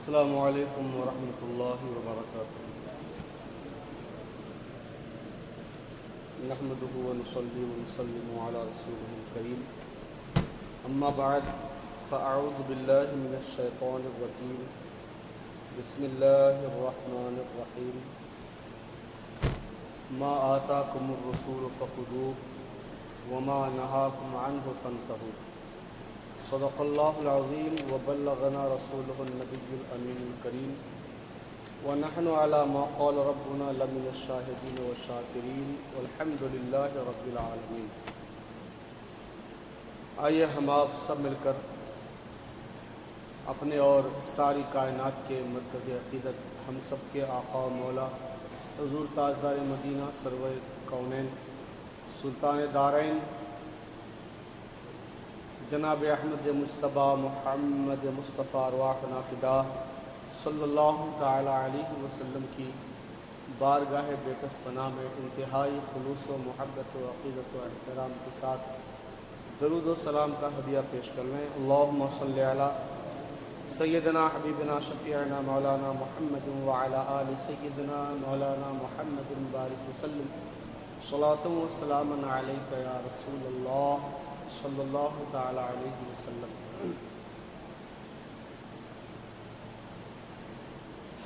السلام علیکم ورحمۃ اللہ وبرکاتہ۔ نحمده ونصلي ونسلم على رسوله الكريم، اما بعد فاعوذ باللہ من الشیطان الرجیم، بسم اللہ الرحمن الرحیم۔ ما آتاکم الرسول فخذوه وما نهاکم عنہ فانتہوا۔ صدق اللہ العظیم وبلغنا رسولہ النبی الامین الکریم، ونحن على ما قال ربنا لمن الشاہدین والشاکرین والحمد للہ رب العالمین۔ آئیے ہم آپ سب مل کر اپنے اور ساری کائنات کے مرکز عقیدت ہم سب کے آقا و مولا حضور تاجدار مدینہ سرور کونین سلطان دارین جناب احمد مجتبیٰ محمد مصطفیٰ ارواحنا فدا صلی اللہ تعالی علیہ وسلم کی بارگاہ بےکس پناہ میں انتہائی خلوص و محبت و عقیدت و احترام کے ساتھ درود و سلام کا ہدیہ پیش کر لیں۔ اللہم صلی علی سیدنا حبیبنا شفیعنا مولانا محمد وعلی آل سیدنا مولانا محمد بارک وسلم، صلاۃ و سلام علیک یا رسول اللہ صلی اللہ تعالی علیہ وسلم۔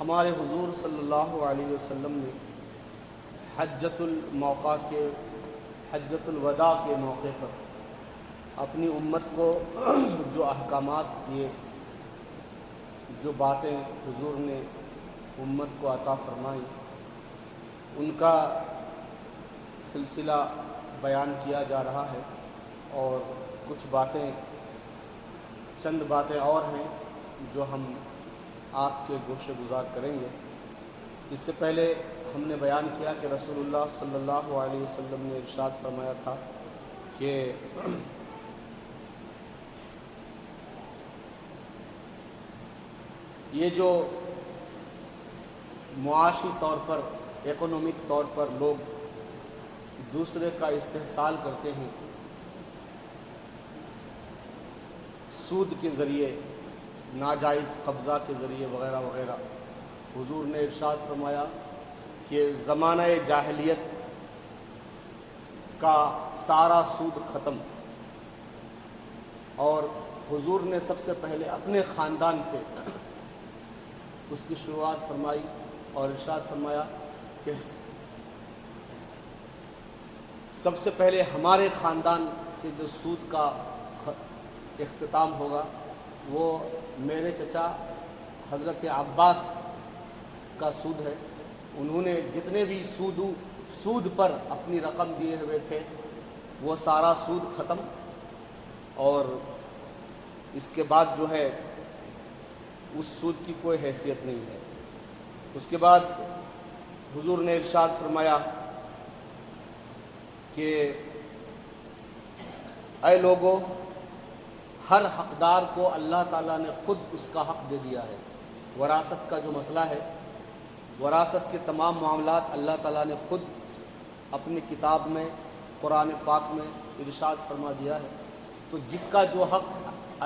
ہمارے حضور صلی اللہ علیہ وسلم نے حجۃ الوداع کے موقع پر اپنی امت کو جو احکامات دیے، جو باتیں حضور نے امت کو عطا فرمائی، ان کا سلسلہ بیان کیا جا رہا ہے، اور کچھ چند باتیں اور ہیں جو ہم آپ کے گوشے گزار کریں گے۔ اس سے پہلے ہم نے بیان کیا کہ رسول اللہ صلی اللہ علیہ وسلم نے ارشاد فرمایا تھا کہ یہ جو معاشی طور پر، اکنامک طور پر لوگ دوسرے کا استحصال کرتے ہیں، سود کے ذریعے، ناجائز قبضہ کے ذریعے وغیرہ وغیرہ، حضور نے ارشاد فرمایا کہ زمانہ جاہلیت کا سارا سود ختم، اور حضور نے سب سے پہلے اپنے خاندان سے اس کی شروعات فرمائی اور ارشاد فرمایا کہ سب سے پہلے ہمارے خاندان سے جو سود کا اختتام ہوگا وہ میرے چچا حضرت عباس کا سود ہے۔ انہوں نے جتنے بھی سود پر اپنی رقم دیے ہوئے تھے وہ سارا سود ختم، اور اس کے بعد جو ہے اس سود کی کوئی حیثیت نہیں ہے۔ اس کے بعد حضور نے ارشاد فرمایا کہ اے لوگو، ہر حقدار کو اللہ تعالیٰ نے خود اس کا حق دے دیا ہے۔ وراثت کا جو مسئلہ ہے، وراثت کے تمام معاملات اللہ تعالیٰ نے خود اپنی کتاب میں، قرآن پاک میں ارشاد فرما دیا ہے۔ تو جس کا جو حق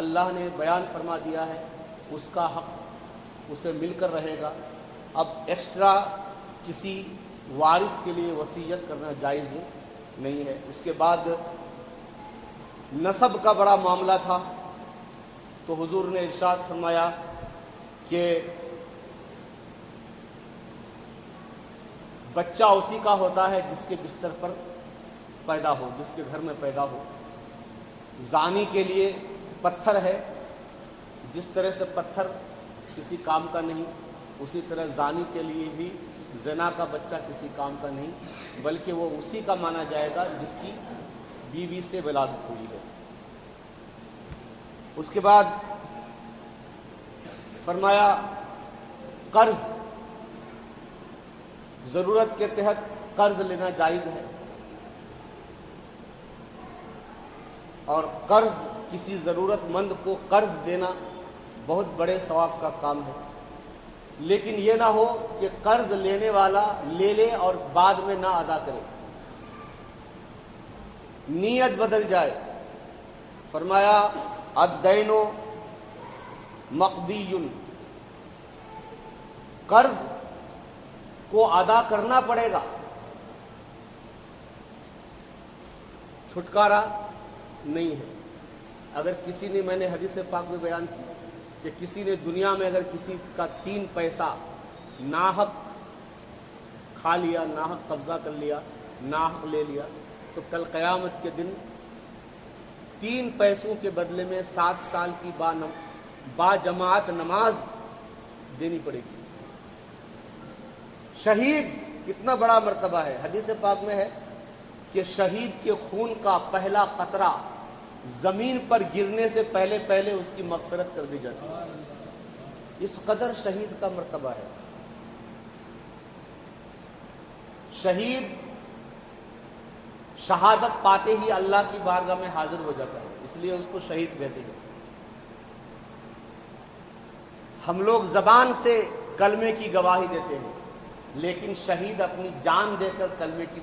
اللہ نے بیان فرما دیا ہے اس کا حق اسے مل کر رہے گا۔ اب ایکسٹرا کسی وارث کے لیے وصیت کرنا جائز نہیں ہے۔ اس کے بعد نسب کا بڑا معاملہ تھا، تو حضور نے ارشاد فرمایا کہ بچہ اسی کا ہوتا ہے جس کے بستر پر پیدا ہو، جس کے گھر میں پیدا ہو۔ زانی کے لیے پتھر ہے، جس طرح سے پتھر کسی کام کا نہیں، اسی طرح زانی کے لیے بھی زنا کا بچہ کسی کام کا نہیں، بلکہ وہ اسی کا مانا جائے گا جس کی بیوی سے ولادت ہوئی ہے۔ اس کے بعد فرمایا قرض، ضرورت کے تحت قرض لینا جائز ہے، اور قرض کسی ضرورت مند کو قرض دینا بہت بڑے ثواب کا کام ہے، لیکن یہ نہ ہو کہ قرض لینے والا لے لے اور بعد میں نہ ادا کرے، نیت بدل جائے۔ فرمایا الدین مقدی، قرض کو ادا کرنا پڑے گا، چھٹکارا نہیں ہے۔ اگر کسی نے، میں نے حدیث پاک میں بیان کی کہ کسی نے دنیا میں اگر کسی کا 3 پیسہ ناحق کھا لیا، ناحق قبضہ کر لیا، ناحق لے لیا، تو کل قیامت کے دن 3 پیسوں کے بدلے میں 7 سال کی با جماعت نماز دینی پڑے گی۔ شہید کتنا بڑا مرتبہ ہے، حدیث پاک میں ہے کہ شہید کے خون کا پہلا قطرہ زمین پر گرنے سے پہلے اس کی مغفرت کر دی جاتی ہے۔ اس قدر شہید کا مرتبہ ہے۔ شہید شہادت پاتے ہی اللہ کی بارگاہ میں حاضر ہو جاتا ہے، اس لیے اس کو شہید کہتے ہیں۔ ہم لوگ زبان سے کلمے کی گواہی دیتے ہیں، لیکن شہید اپنی جان دے کر کلمے کی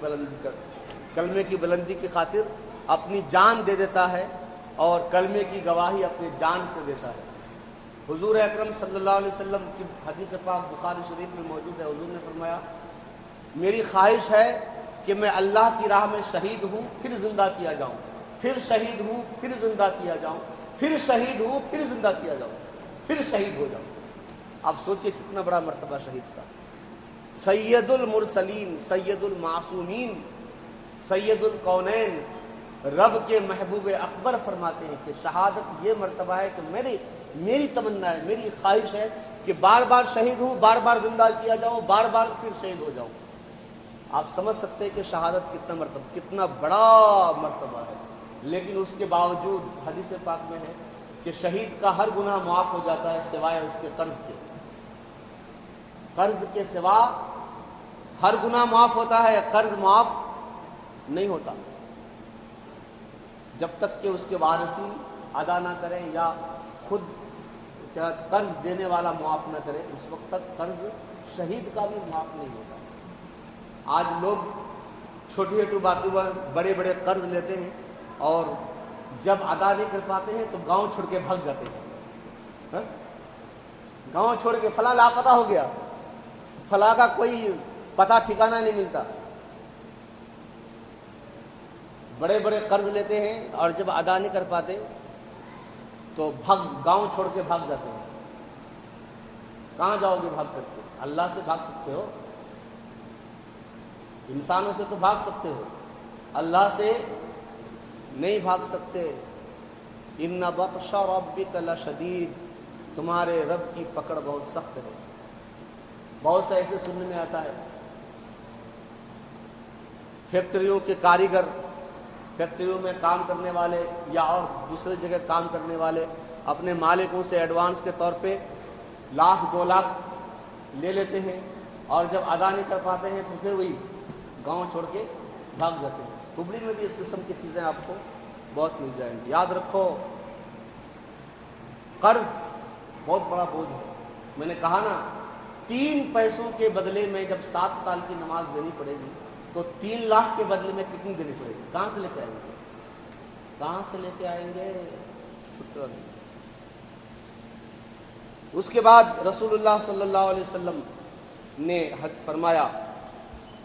بلندی کی خاطر اپنی جان دے دیتا ہے اور کلمے کی گواہی اپنی جان سے دیتا ہے۔ حضور اکرم صلی اللہ علیہ وسلم کی حدیث پاک بخاری شریف میں موجود ہے، حضور نے فرمایا میری خواہش ہے کہ میں اللہ کی راہ میں شہید ہوں، پھر زندہ کیا جاؤں، پھر شہید ہوں، پھر زندہ کیا جاؤں، پھر شہید ہوں، پھر زندہ کیا جاؤں، پھر شہید ہو جاؤں۔ آپ سوچئے کتنا بڑا مرتبہ شہید کا۔ سید المرسلین، سید المعصومین، سید الکونین، رب کے محبوب اکبر فرماتے ہیں کہ شہادت یہ مرتبہ ہے کہ میری تمنا ہے، میری خواہش ہے کہ بار بار شہید ہوں، بار بار زندہ کیا جاؤں، بار بار پھر شہید ہو جاؤں۔ آپ سمجھ سکتے ہیں کہ شہادت کتنا مرتبہ، کتنا بڑا مرتبہ ہے، لیکن اس کے باوجود حدیث پاک میں ہے کہ شہید کا ہر گناہ معاف ہو جاتا ہے سوائے اس کے قرض کے۔ قرض کے سوا ہر گناہ معاف ہوتا ہے، قرض معاف نہیں ہوتا جب تک کہ اس کے وارثین ادا نہ کریں یا خود قرض دینے والا معاف نہ کرے، اس وقت تک قرض شہید کا بھی معاف نہیں ہوتا۔ آج لوگ چھوٹی چھوٹی باتوں پر بڑے بڑے قرض لیتے ہیں اور جب ادا نہیں کر پاتے ہیں تو گاؤں چھوڑ کے بھاگ جاتے ہیں۔ گاؤں چھوڑ کے فلاں لاپتہ ہو گیا، فلاں کا کوئی پتہ ٹھکانہ نہیں ملتا۔ بڑے بڑے قرض لیتے ہیں اور جب ادا نہیں کر پاتے تو گاؤں چھوڑ کے بھاگ جاتے ہیں۔ کہاں جاؤ گے بھاگ کر کے؟ اللہ سے بھاگ سکتے ہو، انسانوں سے تو بھاگ سکتے ہو، اللہ سے نہیں بھاگ سکتے۔ ان بطش ربک لشدید، تمہارے رب کی پکڑ بہت سخت ہے۔ بہت سے ایسے سننے میں آتا ہے فیکٹریوں کے کاریگر، فیکٹریوں میں کام کرنے والے یا اور دوسرے جگہ کام کرنے والے اپنے مالکوں سے ایڈوانس کے طور پہ 1,00,000 2 لاکھ لے لیتے ہیں اور جب ادا نہیں کر پاتے ہیں تو پھر وہی گاؤں چھوڑ کے بھاگ جاتے ہیں۔ ڈبلی میں بھی اس قسم کی چیزیں آپ کو بہت مل جائیں گی۔ یاد رکھو قرض بہت بڑا بوجھ ہے۔ میں نے کہا نا 3 پیسوں کے بدلے میں جب 7 سال کی نماز دینی پڑے گی تو 3 لاکھ کے بدلے میں کتنی دینی پڑے گی؟ کہاں سے لے کے آئیں گے؟ کہاں سے لے کے آئیں گے؟ چھٹا نہیں۔ اس کے بعد رسول اللہ صلی اللہ علیہ وسلم نے فرمایا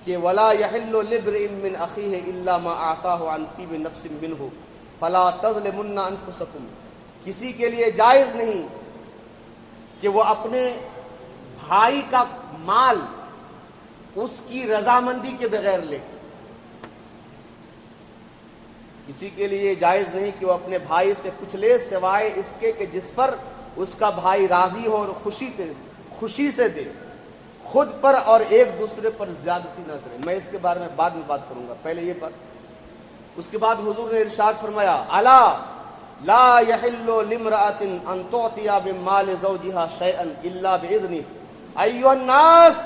کہ وَلَا يَحِلُّ لِامْرِئٍ مِّنْ أَخِيهِ إِلَّا مَا أَعْطَاهُ عَنْ طِيبِ نَفْسٍ مِّنْهُ فَلَا تَظْلِمُنَّ أَنفُسَكُمْ، کسی کے لیے جائز نہیں کہ وہ اپنے بھائی کا مال اس کی رضامندی کے بغیر لے۔ کسی کے لیے جائز نہیں کہ وہ اپنے بھائی سے کچھ لے سوائے اس کے کہ جس پر اس کا بھائی راضی ہو اور خوشی سے دے، خود پر اور ایک دوسرے پر زیادتی نہ کرے۔ میں اس کے بارے میں بعد میں بات کروں گا، پہلے یہ بات۔ اس کے بعد حضور نے ارشاد فرمایا الا لا يحل لامرأة ان تعطي بمال زوجها شيئا الا باذنه ايها الناس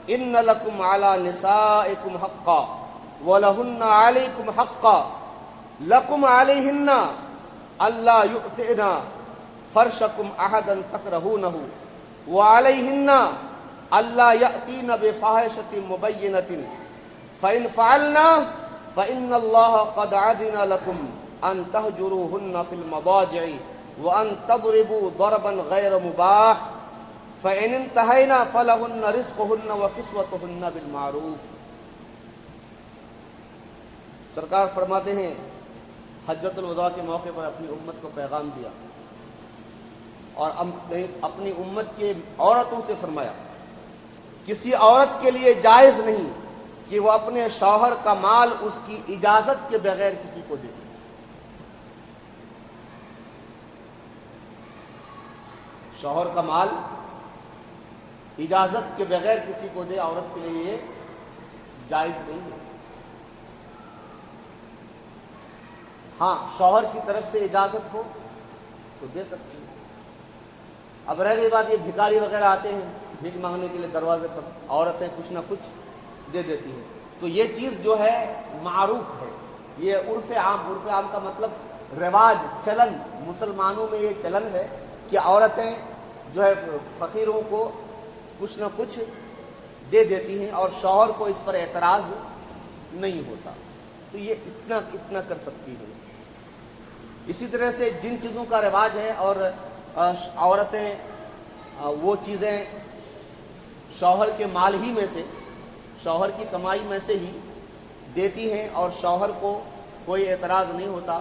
ان لكم على نسائكم حقا ولهن عليكم حقا لكم عليهن الا يؤتئن فرشكم احدا تكرهونه وعليهن الا يأتين بفاحشة مبينة فإن فعلنا فإن الله قد أذن لكم أن تهجروهن في المضاجع وأن تضربوا ضربا غير مباح فَإِنِ انْتَهَيْنَا فَلَهُنَّ رِزْقُهُنَّ وَكِسْوَتُهُنَّ بِالْمَعْرُوفِ۔ سرکار فرماتے ہیں حجۃ الوداع کے موقع پر اپنی امت کو پیغام دیا اور اپنی امت کے عورتوں سے فرمایا کسی عورت کے لیے جائز نہیں کہ وہ اپنے شوہر کا مال اس کی اجازت کے بغیر کسی کو دے۔ شوہر کا مال اجازت کے بغیر کسی کو دے، عورت کے لیے یہ جائز نہیں ہے۔ ہاں شوہر کی طرف سے اجازت ہو تو دے سکتی ہے۔ اب رہ گئی بات، یہ بھکاری وغیرہ آتے ہیں بھیک مانگنے کے لیے دروازے پر، عورتیں کچھ نہ کچھ دے دیتی ہیں، تو یہ چیز جو ہے معروف ہے، یہ عرف عام کا مطلب رواج، چلن، مسلمانوں میں یہ چلن ہے کہ عورتیں جو ہے فقیروں کو کچھ نہ کچھ دے دیتی ہیں اور شوہر کو اس پر اعتراض نہیں ہوتا، تو یہ اتنا کر سکتی ہے۔ اسی طرح سے جن چیزوں کا رواج ہے اور عورتیں وہ چیزیں شوہر کے مال ہی میں سے، شوہر کی کمائی میں سے ہی دیتی ہیں اور شوہر کو کوئی اعتراض نہیں ہوتا،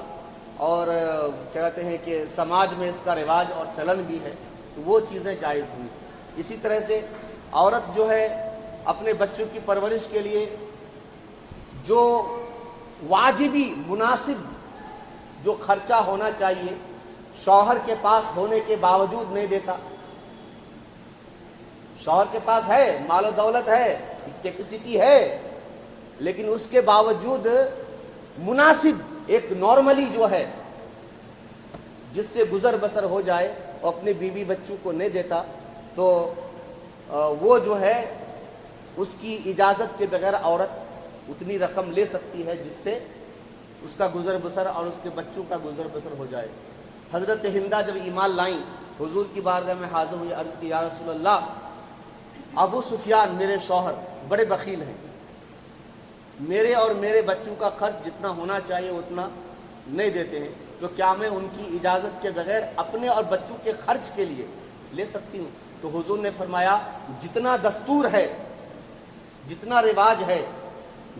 اور کہتے ہیں کہ سماج میں اس کا رواج اور چلن بھی ہے، تو وہ چیزیں جائز ہوئی۔ اسی طرح سے عورت جو ہے اپنے بچوں کی پرورش کے لیے جو واجبی مناسب جو خرچہ ہونا چاہیے شوہر کے پاس ہونے کے باوجود نہیں دیتا۔ شوہر کے پاس ہے، مال و دولت ہے، کیپیسٹی ہے، لیکن اس کے باوجود مناسب ایک نارملی جو ہے جس سے گزر بسر ہو جائے اور اپنے بیوی بچوں کو نہیں دیتا، تو وہ جو ہے اس کی اجازت کے بغیر عورت اتنی رقم لے سکتی ہے جس سے اس کا گزر بسر اور اس کے بچوں کا گزر بسر ہو جائے۔ حضرت ہندہ جب ایمان لائیں، حضور کی بارگاہ میں حاضر ہوئی، عرض کی یا رسول اللہ، ابو سفیان میرے شوہر بڑے بخیل ہیں، میرے اور میرے بچوں کا خرچ جتنا ہونا چاہیے اتنا نہیں دیتے ہیں، تو کیا میں ان کی اجازت کے بغیر اپنے اور بچوں کے خرچ کے لیے لے سکتی ہوں؟ تو حضور نے فرمایا جتنا دستور ہے، جتنا رواج ہے،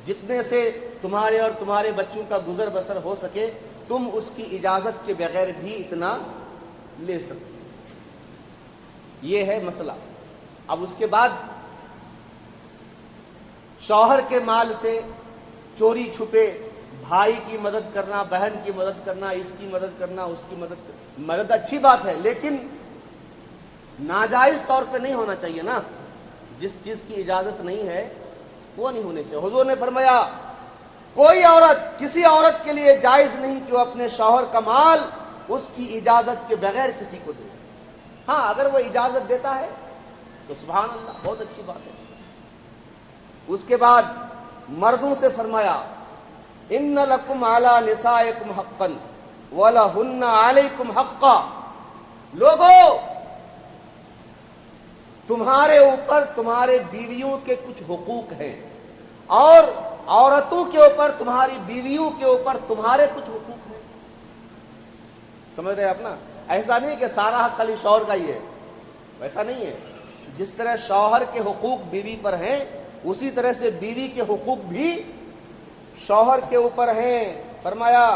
جتنے سے تمہارے اور تمہارے بچوں کا گزر بسر ہو سکے، تم اس کی اجازت کے بغیر بھی اتنا لے سکتے ہو۔ یہ ہے مسئلہ۔ اب اس کے بعد شوہر کے مال سے چوری چھپے بھائی کی مدد کرنا، بہن کی مدد کرنا، اس کی مدد کرنا، اس کی مدد اچھی بات ہے، لیکن ناجائز طور پہ نہیں ہونا چاہیے نا۔ جس چیز کی اجازت نہیں ہے وہ نہیں ہونی چاہیے۔ حضور نے فرمایا کوئی عورت، کسی عورت کے لیے جائز نہیں کہ وہ اپنے شوہر کا مال اس کی اجازت کے بغیر کسی کو دے۔ ہاں اگر وہ اجازت دیتا ہے تو سبحان اللہ، بہت اچھی بات ہے۔ اس کے بعد مردوں سے فرمایا ان لکم علی نسائکم حقا ولہن علیکم حقا، لوگوں تمہارے اوپر تمہارے بیویوں کے کچھ حقوق ہیں اور عورتوں کے اوپر تمہاری بیویوں کے اوپر تمہارے کچھ حقوق ہیں۔ سمجھ رہے آپ نا؟ ایسا نہیں کہ سارا حق خالی شوہر کا ہی ہے، ویسا نہیں ہے۔ جس طرح شوہر کے حقوق بیوی پر ہیں، اسی طرح سے بیوی کے حقوق بھی شوہر کے اوپر ہیں۔ فرمایا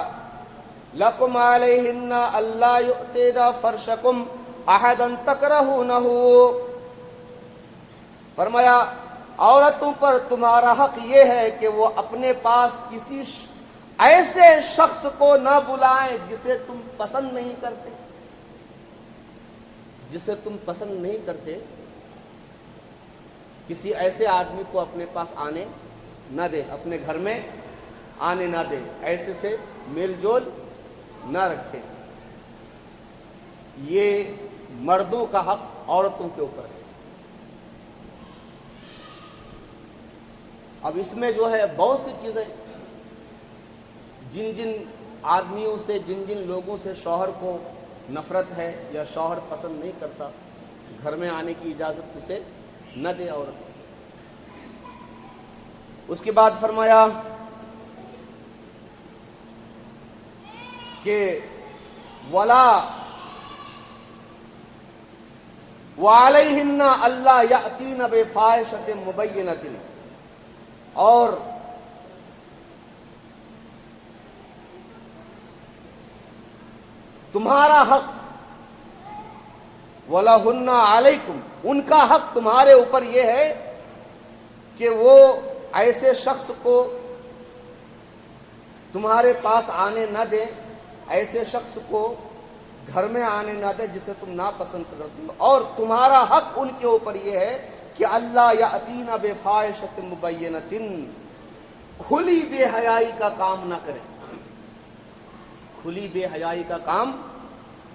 لَكُمْ عَلَيْهِنَّ أَلَّا يُؤْتِينَ فَرْشَكُمْ أَحَدًا تَكْرَهُونَهُ، فرمایا عورتوں پر تمہارا حق یہ ہے کہ وہ اپنے پاس کسی ایسے شخص کو نہ بلائیں جسے تم پسند نہیں کرتے، جسے تم پسند نہیں کرتے، کسی ایسے آدمی کو اپنے پاس آنے نہ دیں، اپنے گھر میں آنے نہ دیں، ایسے سے میل جول نہ رکھیں۔ یہ مردوں کا حق عورتوں کے اوپر ہے۔ اب اس میں جو ہے بہت سی چیزیں، جن جن آدمیوں سے، جن جن لوگوں سے شوہر کو نفرت ہے یا شوہر پسند نہیں کرتا، گھر میں آنے کی اجازت اسے نہ دے عورت۔ اس کے بعد فرمایا کہ ولا وعلیہن اللہ یأتین بفاحشۃ مبینۃ، اور تمہارا حق، وَلَهُنَّ عَلَيْكُمْ، ان کا حق تمہارے اوپر یہ ہے کہ وہ ایسے شخص کو تمہارے پاس آنے نہ دے، ایسے شخص کو گھر میں آنے نہ دے جسے تم ناپسند کرتے ہو، اور تمہارا حق ان کے اوپر یہ ہے کہ اللہ یأتین بفاحشۃ مبینۃ، کھلی بے حیائی کا کام نہ کریں، کھلی بے حیائی کا کام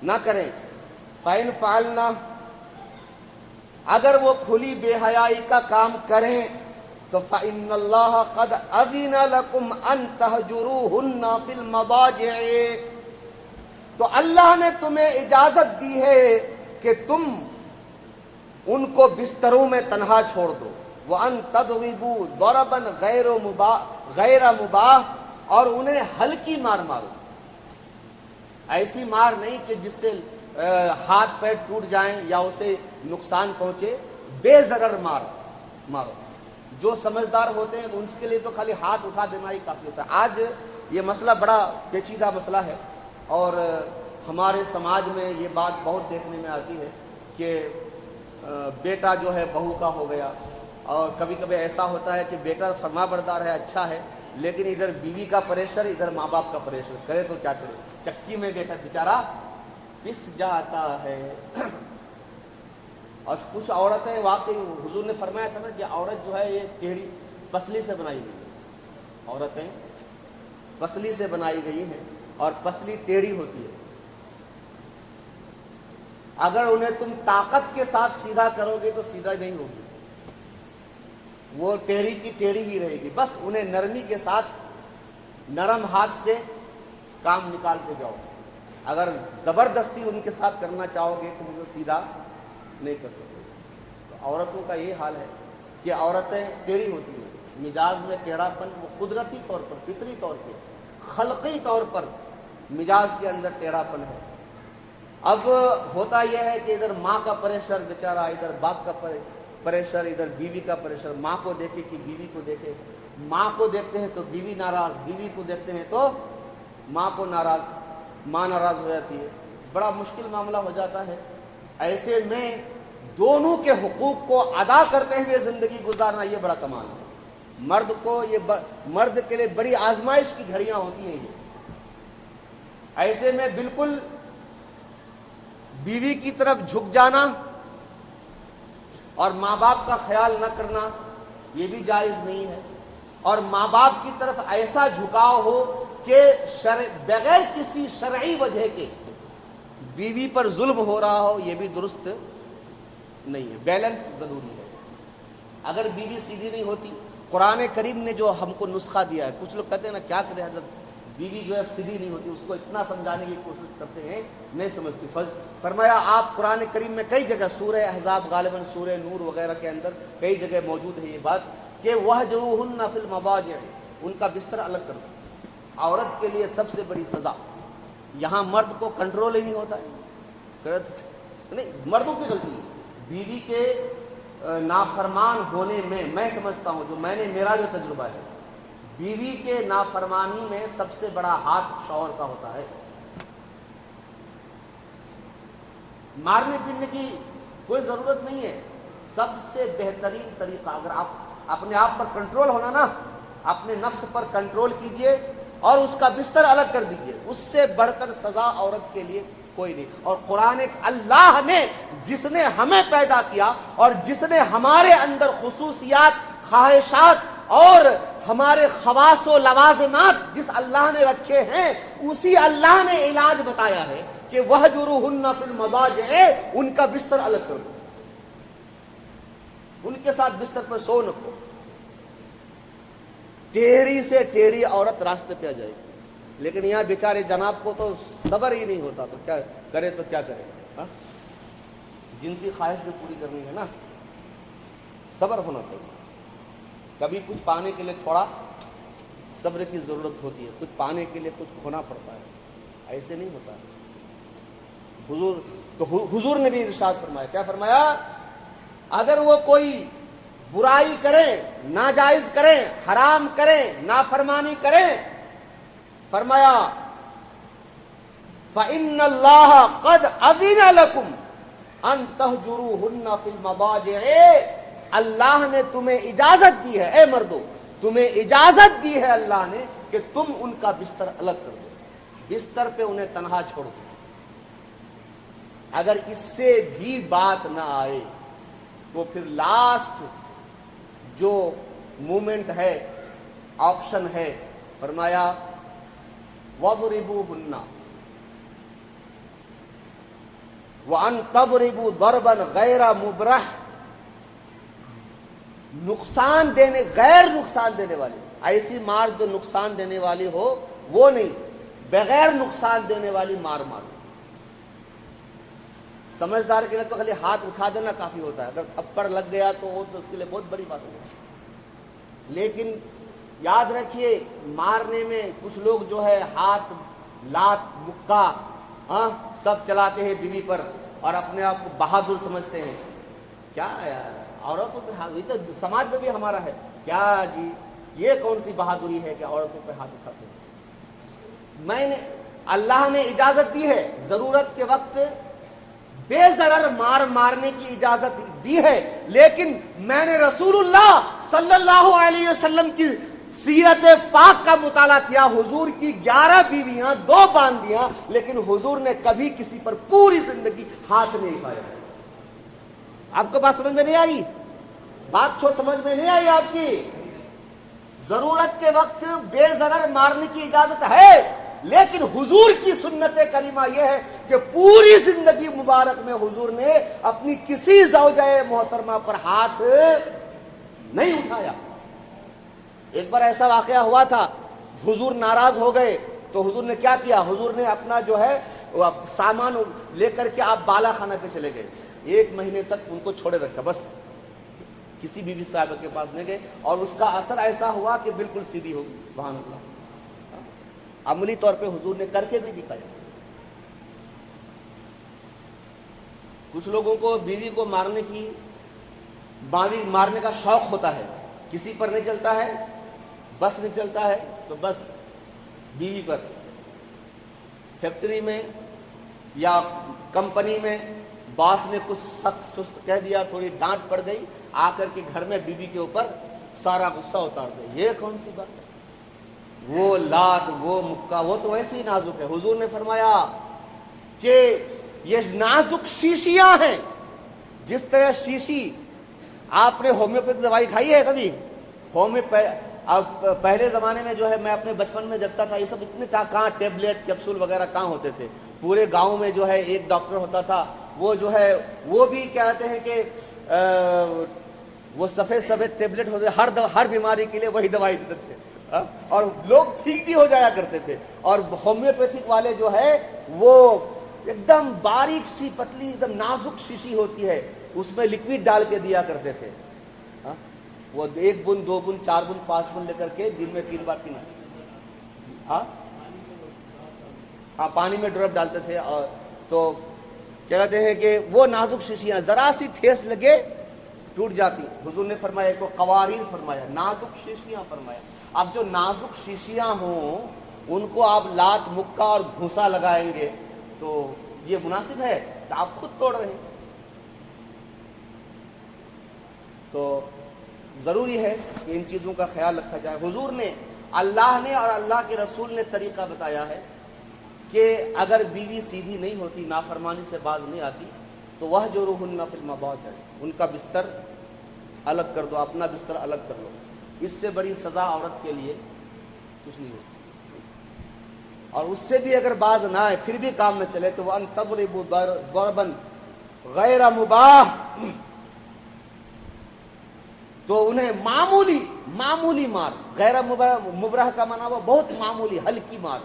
نہ کریں۔ فَإِنْ فَعَلْنَا، اگر وہ کھلی بے حیائی کا کام کریں تو فَإِنَّ اللَّهَ قَدْ أَذِنَ لَكُمْ أَن تَهْجُرُوهُنَّ فِي الْمَضَاجِعِ، تو اللہ نے تمہیں اجازت دی ہے کہ تم ان کو بستروں میں تنہا چھوڑ دو، وَأَن تَضْرِبُوا ضَرْبًا غَيْرَ مُبَاحٍ، اور انہیں ہلکی مار مارو، ایسی مار نہیں کہ جس سے ہاتھ پیر ٹوٹ جائیں یا اسے نقصان پہنچے، بے ضرر مارو۔ جو سمجھدار ہوتے ہیں ان کے لیے تو خالی ہاتھ اٹھا دینا ہی کافی ہوتا ہے۔ آج یہ مسئلہ بڑا پیچیدہ مسئلہ ہے، اور ہمارے سماج میں یہ بات بہت دیکھنے میں آتی ہے کہ بیٹا جو ہے بہو کا ہو گیا، اور کبھی کبھی ایسا ہوتا ہے کہ بیٹا فرما بردار ہے، اچھا ہے، لیکن ادھر بیوی کا پریشر، ادھر ماں باپ کا پریشر، کرے تو کیا کرے، چکی میں بیٹا بیچارہ پس جاتا ہے۔ اور کچھ عورتیں واقعی حضور نے فرمایا تھا نا کہ عورت جو ہے یہ ٹیڑھی پسلی سے بنائی گئی ہے، عورتیں پسلی سے بنائی گئی ہیں، اور پسلی ٹیڑھی ہوتی ہے، اگر انہیں تم طاقت کے ساتھ سیدھا کرو گے تو سیدھا نہیں ہوگی، وہ ٹیڑھی کی ٹیڑھی ہی رہے گی، بس انہیں نرمی کے ساتھ نرم ہاتھ سے کام نکالتے جاؤ، اگر زبردستی ان کے ساتھ کرنا چاہو گے تو مجھے سیدھا نہیں کر سکتے۔ تو عورتوں کا یہ حال ہے کہ عورتیں ٹیڑھی ہوتی ہیں، مزاج میں ٹیڑھا پن وہ قدرتی طور پر، فطری طور پہ، خلقی طور پر مزاج کے اندر ٹیڑھا پن ہے۔ اب ہوتا یہ ہے کہ ادھر ماں کا پریشر بیچارہ، ادھر باپ کا پریشر، ادھر بیوی کا پریشر، ماں کو دیکھے کہ بیوی کو دیکھے، ماں کو دیکھتے ہیں تو بیوی ناراض، بیوی کو دیکھتے ہیں تو ماں کو ناراض، ماں ناراض ہو جاتی ہے، بڑا مشکل معاملہ ہو جاتا ہے۔ ایسے میں دونوں کے حقوق کو ادا کرتے ہوئے زندگی گزارنا یہ بڑا کمال ہے۔ مرد کو مرد کے لیے بڑی آزمائش کی گھڑیاں ہوتی ہیں یہ، ایسے میں بالکل بیوی کی طرف جھک جانا اور ماں باپ کا خیال نہ کرنا یہ بھی جائز نہیں ہے، اور ماں باپ کی طرف ایسا جھکاؤ ہو کہ بغیر کسی شرعی وجہ کے بیوی پر ظلم ہو رہا ہو، یہ بھی درست نہیں ہے، بیلنس ضروری ہے۔ اگر بیوی سیدھی نہیں ہوتی، قرآن کریم نے جو ہم کو نسخہ دیا ہے، کچھ لوگ کہتے ہیں نا کیا کرے حضرت، بیوی جو ہے سیدھی نہیں ہوتی، اس کو اتنا سمجھانے کی کوشش کرتے ہیں نہیں سمجھتی۔ فرمایا آپ قرآن کریم میں کئی جگہ، سورہ احزاب غالباً سورہ نور وغیرہ کے اندر کئی جگہ موجود ہے یہ بات کہ وَهْجُرُوهُنَّ فِي الْمَضَاجِعِ، ان کا بستر الگ کر دو۔ عورت کے لیے سب سے بڑی سزا، یہاں مرد کو کنٹرول ہی نہیں ہوتا ہے، نہیں مردوں کی غلطی ہے، بیوی کے نافرمان ہونے میں سمجھتا ہوں، جو میرا جو تجربہ ہے، بیوی کے نافرمانی میں سب سے بڑا ہاتھ شوہر کا ہوتا ہے۔ مارنے پیٹنے کی کوئی ضرورت نہیں ہے، سب سے بہترین طریقہ، اگر آپ اپنے آپ پر کنٹرول ہونا نا، اپنے نفس پر کنٹرول کیجئے اور اس کا بستر الگ کر دیجئے، اس سے بڑھ کر سزا عورت کے لیے کوئی نہیں۔ اور قرآن اللہ نے جس نے ہمیں پیدا کیا اور جس نے ہمارے اندر خصوصیات، خواہشات اور ہمارے خواص و لوازمات جس اللہ نے رکھے ہیں، اسی اللہ نے علاج بتایا ہے کہ وَهْجُرُوهُنَّ فِي الْمَضَاجِعِ، ان کا بستر الگ کر دو، ان کے ساتھ بستر پر سو نہ کو۔ ٹیڑھی سے ٹیڑھی عورت راستے پہ آ جائے گی، لیکن یہاں بیچارے جناب کو تو صبر ہی نہیں ہوتا، تو کیا کرے تو کیا کرے، جنسی خواہش بھی پوری کرنی ہے نا، صبر ہونا چاہیے۔ کبھی کچھ پانے کے لیے تھوڑا صبر کی ضرورت ہوتی ہے، کچھ پانے کے لیے کچھ کھونا پڑتا ہے، ایسے نہیں ہوتا ہے۔ حضور نے بھی ارشاد فرمایا، کیا فرمایا؟ اگر وہ کوئی برائی کریں، ناجائز کریں، حرام کریں، نافرمانی کریں، فرمایا فَإِنَّ اللَّهَ قَدْ أَذِنَ لَكُمْ أَن تَهْجُرُوهُنَّ فِي الْمَضَاجِعِ، اللہ نے تمہیں اجازت دی ہے، اے مردو تمہیں اجازت دی ہے اللہ نے کہ تم ان کا بستر الگ کر دو، بستر پہ انہیں تنہا چھوڑ دو۔ اگر اس سے بھی بات نہ آئے تو پھر لاسٹ جو مومنٹ ہے، آپشن ہے، فرمایا وَضْرِبُوهُنَّ وَأَن تَضْرِبُوا ضَرْبًا غَيْرَ مُبْرَحٍ، نقصان دینے، غیر نقصان دینے والی، ایسی مار جو نقصان دینے والی ہو وہ نہیں، بغیر نقصان دینے والی مار مارو۔ سمجھدار کے لیے تو خالی ہاتھ اٹھا دینا کافی ہوتا ہے، اگر تھپڑ لگ گیا تو وہ تو اس کے لیے بہت بڑی بات ہے۔ لیکن یاد رکھیے مارنے میں کچھ لوگ جو ہے ہاتھ، لات، مکہ سب چلاتے ہیں بیوی پر اور اپنے آپ کو بہادر سمجھتے ہیں۔ کیا ہے یار، عورتوں پہ ہاتھ، یہ تو سماج میں بھی ہمارا ہے، کیا جی یہ کون سی بہادری ہے کہ عورتوں پہ ہاتھ اٹھاتے ہیں؟ میں نے، اللہ نے اجازت دی ہے، ضرورت کے وقت بے ضرر مارنے کی اجازت دی ہے، لیکن میں نے رسول اللہ صلی اللہ علیہ وسلم کی سیرت پاک کا مطالعہ کیا، حضور کی 11 بیویاں، 2 باندیاں، لیکن حضور نے کبھی کسی پر پوری زندگی ہاتھ نہیں اٹھایا۔ آپ کو بات سمجھ میں نہیں آ رہی؟ بات سمجھ میں نہیں آئی آپ کی؟ ضرورت کے وقت بے ضرر مارنے کی اجازت ہے، لیکن حضور کی سنت کریمہ یہ ہے کہ پوری زندگی مبارک میں حضور نے اپنی کسی زوجہ محترمہ پر ہاتھ نہیں اٹھایا۔ ایک بار ایسا واقعہ ہوا تھا، حضور ناراض ہو گئے تو حضور نے کیا کیا؟ حضور نے اپنا جو ہے سامان لے کر کے آپ بالا خانہ پہ چلے گئے، 1 مہینے تک ان کو چھوڑے رکھا، بس کسی بیوی صاحبہ کے پاس نہیں گئے، اور اس کا اثر ایسا ہوا کہ بالکل سیدھی ہو گئی۔ سبحان اللہ، عملی طور پہ حضور نے کر کے بھی دکھایا۔ کچھ لوگوں کو بیوی کو مارنے کا شوق ہوتا ہے، کسی پر نہیں چلتا ہے، بس نہیں چلتا ہے تو بس بیوی پر، فیکٹری میں یا کمپنی میں باس نے کچھ سخت سست کہہ دیا، تھوڑی ڈانٹ پڑ گئی، آ کر کے گھر میں بیوی کے اوپر سارا غصہ اتار دے۔ یہ کون سی بات ہے؟ وہ لات، وہ مکہ، وہ تو ایسے ہی نازک ہے۔ حضور نے فرمایا کہ یہ نازک شیشیاں ہیں، جس طرح شیشی، آپ نے ہومیوپیتھی دوائی کھائی ہے کبھی؟ اب پہلے زمانے میں جو ہے، میں اپنے بچپن میں دیکھتا تھا، یہ سب اتنے کہاں ٹیبلٹ کیپسول وغیرہ کہاں ہوتے تھے، پورے گاؤں میں جو ہے ایک ڈاکٹر ہوتا تھا، وہ جو ہے وہ بھی کہتے ہیں کہ وہ سفید ٹیبلٹ ہوتے، ہر بیماری کے لیے وہی دوائی دیتے تھے، اور لوگ ٹھیک بھی ہو جایا کرتے تھے۔ اور ہومیوپیتھک والے جو ہے وہ ایک دم باریک سی پتلی ایک دم نازک شیشی ہوتی ہے، اس میں لکوڈ ڈال کے دیا کرتے تھے، وہ 1 بوند 2 بوند 4 بوند 5 بوند لے کر کے دن میں 3 بار پینا۔ ہاں پانی میں ڈراپ ڈالتے تھے، اور تو کہتے ہیں کہ وہ نازک شیشیاں ذرا سی ٹھیس لگے ٹوٹ جاتی۔ حضور نے فرمایا کو قواریر فرمایا، نازک شیشیاں فرمایا۔ اب جو نازک شیشیاں ہوں ان کو آپ لات، مکہ اور گھوسا لگائیں گے تو یہ مناسب ہے؟ تو آپ خود توڑ رہے ہیں۔ تو ضروری ہے کہ ان چیزوں کا خیال رکھا جائے۔ حضور نے، اللہ نے اور اللہ کے رسول نے طریقہ بتایا ہے کہ اگر بیوی سیدھی نہیں ہوتی، نافرمانی سے باز نہیں آتی، تو وَاهْجُرُوهُنَّ فِي الْمَضَاجِعِ، ان کا بستر الگ کر دو، اپنا بستر الگ کر لو۔ اس سے بڑی سزا عورت کے لیے کچھ نہیں ہو سکتی۔ اور اس سے بھی اگر باز نہ آئے، پھر بھی کام نہ چلے، تو وَأَن تَضْرِبُوا ضَرْبًا غَيْرَ مُبَاحٍ، تو انہیں معمولی مار، غیر مبرح کا معنی وہ بہت معمولی، ہلکی مار۔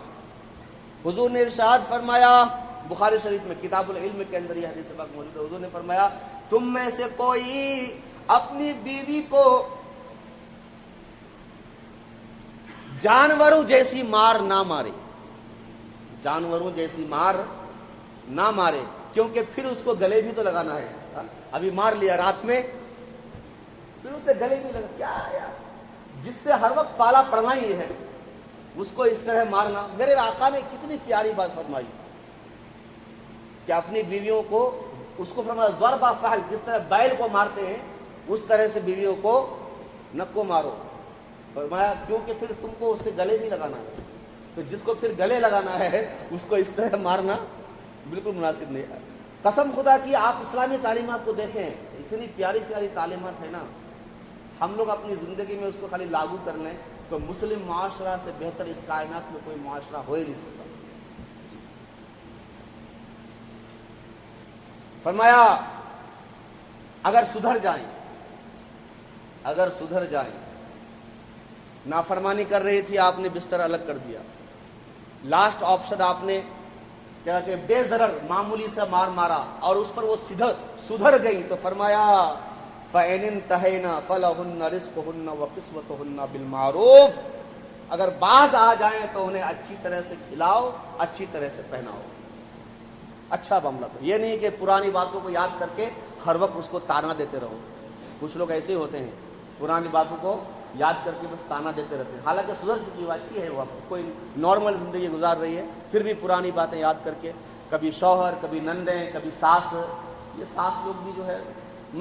حضور نے ارشاد فرمایا، بخاری شریف میں کتاب العلم کے اندر یہ حدیث پاک موجود ہے، حضور نے فرمایا تم میں سے کوئی اپنی بیوی کو جانوروں جیسی مار نہ مارے، جانوروں جیسی مار نہ مارے، کیونکہ پھر اس کو گلے بھی تو لگانا ہے. ابھی مار لیا رات میں، پھر اسے گلے بھی لگا. کیا یار، جس سے ہر وقت پالا پڑنا ہی ہے اس کو اس طرح مارنا. میرے آقا نے کتنی پیاری بات فرمائی کہ اپنی بیویوں کو، اس کو فرمایا ضرب فحل، جس طرح بیل کو مارتے ہیں اس طرح سے بیویوں کو نہ کو مارو. فرمایا کیونکہ پھر تم کو اس سے گلے بھی لگانا ہے، تو جس کو پھر گلے لگانا ہے اس کو اس طرح مارنا بالکل مناسب نہیں ہے. قسم خدا کی آپ اسلامی تعلیمات کو دیکھیں، اتنی پیاری پیاری تعلیمات ہیں نا. ہم لوگ اپنی زندگی میں اس کو خالی لاگو کر لیں تو مسلم معاشرہ سے بہتر اس کائنات میں کوئی معاشرہ ہو ہی نہیں سکتا. فرمایا اگر سدھر جائیں، نافرمانی کر رہی تھی، آپ نے بستر الگ کر دیا، لاسٹ آپشن آپ نے کیا کہ بے ضرر معمولی سے مارا اور اس پر وہ سدھر گئی، تو فرمایا فَإِنِ انْتَهَيْنَا فَلَهُنَّ رِزْقُهُنَّ وَقِسْمَتُهُنَّ بِالْمَعْرُوفِ، اگر باز آ جائیں تو انہیں اچھی طرح سے کھلاؤ، اچھی طرح سے پہناؤ. اچھا معاملہ تو یہ نہیں کہ پرانی باتوں کو یاد کر کے ہر وقت اس کو تانا دیتے رہو. کچھ لوگ ایسے ہوتے ہیں، پرانی باتوں کو یاد کر کے بس تانا دیتے رہتے ہیں، حالانکہ سدھر چکی وہ اچھی ہے، وہ کوئی نارمل زندگی گزار رہی ہے، پھر بھی پرانی باتیں یاد کر کے کبھی شوہر، کبھی نندیں، کبھی ساس. یہ ساس لوگ بھی جو ہے،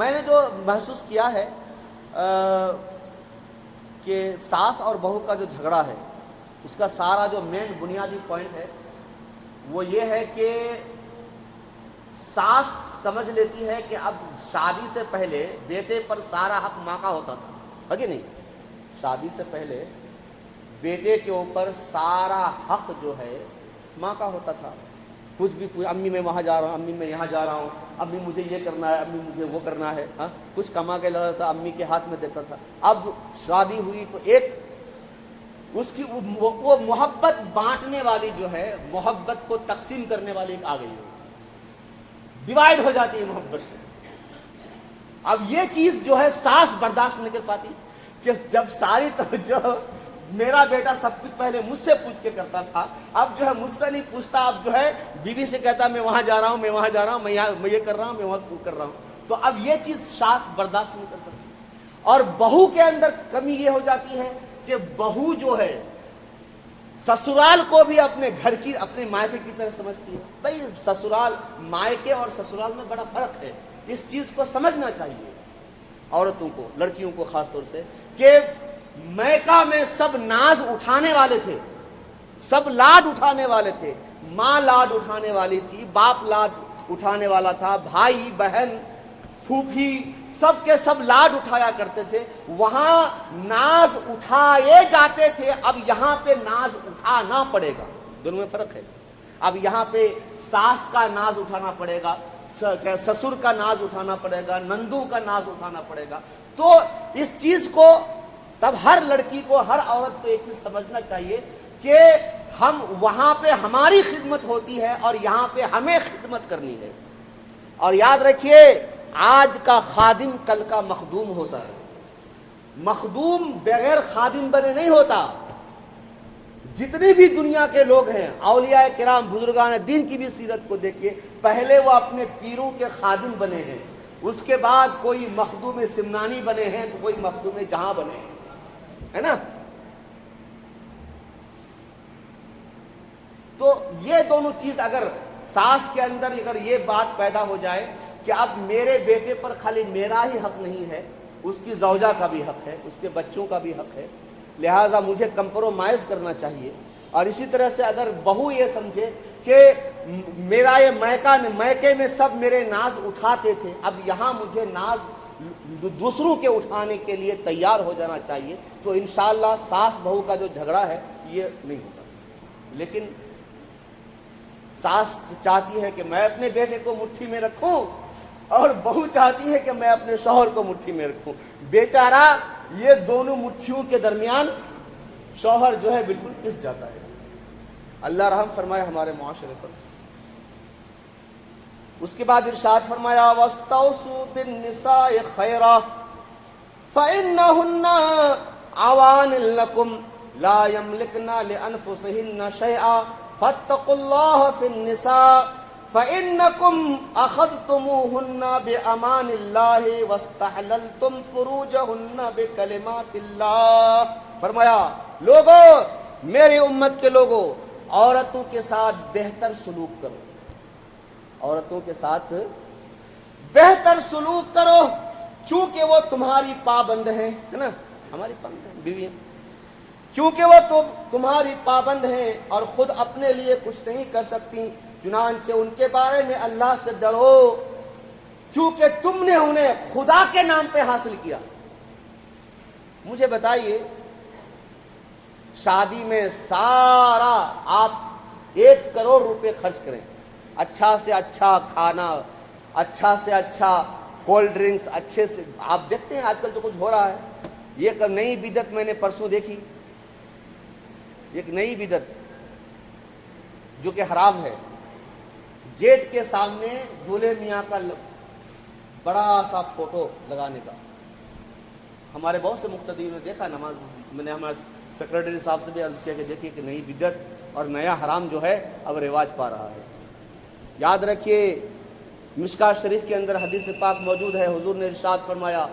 میں نے جو محسوس کیا ہے کہ ساس اور بہو کا جو جھگڑا ہے اس کا سارا جو مین بنیادی پوائنٹ ہے وہ یہ ہے کہ ساس سمجھ لیتی ہے کہ اب شادی سے پہلے بیٹے پر سارا حق ماں کا ہوتا تھا، ہے کہ نہیں؟ شادی سے پہلے بیٹے کے اوپر سارا حق جو ہے ماں کا ہوتا تھا. کچھ بھی امی میں وہاں جا رہا ہوں، امی میں یہاں جا رہا ہوں، امی مجھے یہ کرنا ہے، امی مجھے وہ کرنا ہے. کچھ کما کے لاتا تھا، امی کے ہاتھ میں دیتا تھا. اب شادی ہوئی تو ایک اس کی وہ محبت بانٹنے والی جو ہے، محبت کو تقسیم کرنے والی ایک آ گئی ہے، ڈیوائیڈ ہو جاتی ہے محبت. اب یہ چیز جو ہے ساس برداشت نہیں کر پاتی کہ جب ساری توجہ میرا بیٹا سب کچھ پہلے مجھ سے پوچھ کے کرتا تھا، اب جو ہے مجھ سے نہیں پوچھتا، اب جو ہے بیوی سے کہتا میں وہاں جا رہا ہوں، میں وہاں جا رہا ہوں، میں یہ کر رہا ہوں، میں وہاں کر رہا ہوں. تو اب یہ چیز ساس برداشت نہیں کر سکتی. اور بہو کے اندر کمی یہ ہو جاتی ہے کہ بہو جو ہے سسرال کو بھی اپنے گھر کی، اپنے مائکے کی طرح سمجھتی ہے. بھائی سسرال، مائکے اور سسرال میں بڑا فرق ہے، اس چیز کو سمجھنا چاہیے عورتوں کو، لڑکیوں کو خاص طور سے، کہ میکہ میں سب ناز اٹھانے والے تھے، سب لاڈ اٹھانے والے تھے. ماں لاڈ اٹھانے والی تھی، باپ لاڈ اٹھانے والا تھا، بھائی بہن پھوپھی سب کے سب لاڈ اٹھایا کرتے تھے. وہاں ناز اٹھائے جاتے تھے، اب یہاں پہ ناز اٹھانا پڑے گا. دونوں میں فرق ہے. اب یہاں پہ ساس کا ناز اٹھانا پڑے گا، سسر کا ناز اٹھانا پڑے گا، نندوں کا ناز اٹھانا پڑے گا. تو اس چیز کو تب ہر لڑکی کو، ہر عورت کو ایک چیز سمجھنا چاہیے کہ ہم وہاں پہ ہماری خدمت ہوتی ہے اور یہاں پہ ہمیں خدمت کرنی ہے. اور یاد رکھیے آج کا خادم کل کا مخدوم ہوتا ہے. مخدوم بغیر خادم بنے نہیں ہوتا. جتنے بھی دنیا کے لوگ ہیں، اولیاء کرام، بزرگان دین کی بھی سیرت کو دیکھیے، پہلے وہ اپنے پیروں کے خادم بنے ہیں، اس کے بعد کوئی مخدوم سمنانی بنے ہیں تو کوئی مخدوم جہاں بنے ہیں، ہے نا. تو یہ دونوں چیز اگر ساس کے اندر اگر یہ بات پیدا ہو جائے کہ اب میرے بیٹے پر خالی میرا ہی حق نہیں ہے، اس کی زوجہ کا بھی حق ہے، اس کے بچوں کا بھی حق ہے، لہٰذا مجھے کمپرومائز کرنا چاہیے. اور اسی طرح سے اگر بہو یہ سمجھے کہ میرا یہ میکے میں سب میرے ناز اٹھاتے تھے، اب یہاں مجھے ناز دوسروں کے اٹھانے کے لیے تیار ہو جانا چاہیے، تو انشاءاللہ ساس بہو کا جو جھگڑا ہے یہ نہیں ہوتا. لیکن ساس چاہتی ہے کہ میں اپنے بیٹے کو مٹھی میں رکھوں اور بہو چاہتی ہے کہ میں اپنے شوہر کو مٹھی میں رکھوں. بیچارہ یہ دونوں مٹھیوں کے درمیان شوہر جو ہے بالکل پس جاتا ہے. اللہ رحم فرمائے ہمارے معاشرے پر. اس کے بعد ارشاد فرمایا وَاسْتَوْصُوا بِالنِّسَاءِ خَيْرًا فَإِنَّهُنَّ عَوَانٍ لَكُمْ لَا يَمْلِكْنَ لِأَنفُسِهِنَّ شَيْئًا فَاتَّقُوا اللَّهَ فِي النِّسَاءِ فَإِنَّكُمْ أَخَذْتُمُوهُنَّ بِأَمَانِ اللَّهِ وَاسْتَحْلَلْتُمْ فُرُوجَهُنَّ بِكَلِمَاتِ اللَّهِ۔ فرمایا لوگو، میری امت کے لوگو، عورتوں کے ساتھ بہتر سلوک کرو، عورتوں کے ساتھ بہتر سلوک کرو، کیونکہ وہ تمہاری پابند ہیں، ہے نا، ہماری پابند ہیں بیوی ہیں، کیونکہ وہ تمہاری پابند ہیں اور خود اپنے لیے کچھ نہیں کر سکتی، چنانچہ ان کے بارے میں اللہ سے ڈرو، کیونکہ تم نے انہیں خدا کے نام پہ حاصل کیا۔ مجھے بتائیے، شادی میں سارا آپ 1 کروڑ روپے خرچ کریں، اچھا سے اچھا کھانا، اچھا سے اچھا کولڈ ڈرنکس، اچھے سے، آپ دیکھتے ہیں آج کل جو کچھ ہو رہا ہے، یہ ایک نئی بدعت میں نے پرسوں دیکھی، ایک نئی بدعت جو کہ حرام ہے، گیٹ کے سامنے دولہے میاں کا بڑا سا فوٹو لگانے کا۔ ہمارے بہت سے مقتدیوں نے دیکھا، نماز میں نے ہمارے سیکرٹری صاحب سے بھی عرض کیا کہ دیکھیے کہ نئی بدعت اور نیا حرام جو ہے اب رواج پا رہا ہے۔ یاد رکھیے، مشکات شریف کے اندر حدیث پاک موجود ہے، حضور نے ارشاد فرمایا،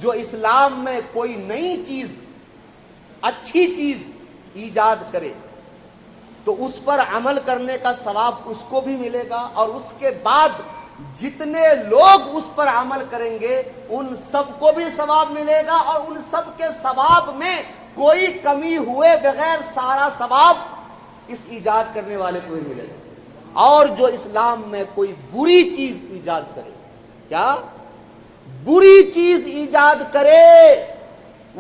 جو اسلام میں کوئی نئی چیز، اچھی چیز ایجاد کرے تو اس پر عمل کرنے کا ثواب اس کو بھی ملے گا، اور اس کے بعد جتنے لوگ اس پر عمل کریں گے ان سب کو بھی ثواب ملے گا، اور ان سب کے ثواب میں کوئی کمی ہوئے بغیر سارا ثواب اس ایجاد کرنے والے کو ہی ملے گا۔ اور جو اسلام میں کوئی بری چیز ایجاد کرے، کیا بری چیز ایجاد کرے،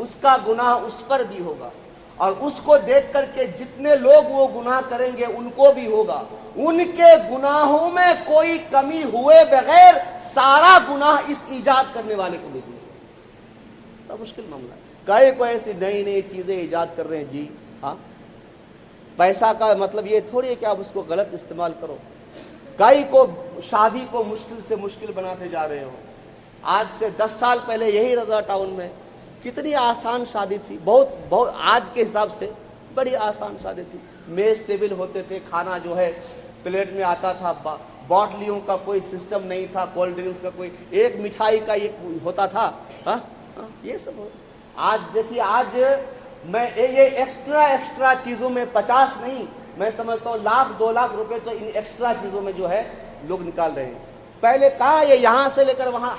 اس کا گناہ اس پر بھی ہوگا، اور اس کو دیکھ کر کے جتنے لوگ وہ گناہ کریں گے ان کو بھی ہوگا، ان کے گناہوں میں کوئی کمی ہوئے بغیر سارا گناہ اس ایجاد کرنے والے کو بھی ہوگا۔ بڑا مشکل معاملہ ہے، کئی کو ایسی نئی نئی چیزیں ایجاد کر رہے ہیں جی، ہاں، پیسہ کا مطلب یہ تھوڑی ہے کہ آپ اس کو غلط استعمال کرو، کئی کو شادی کو مشکل سے مشکل بناتے جا رہے ہو۔ آج سے 10 سال پہلے یہی رضا ٹاؤن میں کتنی آسان شادی تھی، بہت آج کے حساب سے بڑی آسان شادی تھی، میز ٹیبل ہوتے تھے، کھانا جو ہے پلیٹ میں آتا تھا، باٹلیوں کا کوئی سسٹم نہیں تھا، کولڈ ڈرنکس کا کوئی، ایک مٹھائی کا ایک ہوتا تھا، یہ سب ہو۔ آج دیکھیے، آج میں یہ ایکسٹرا چیزوں میں 50 نہیں، میں سمجھتا ہوں 1,00,000 2,00,000 روپے تو ان ایکسٹرا چیزوں میں جو ہے لوگ نکال رہے ہیں۔ پہلے کہا یہ یہاں سے لے کر وہاں،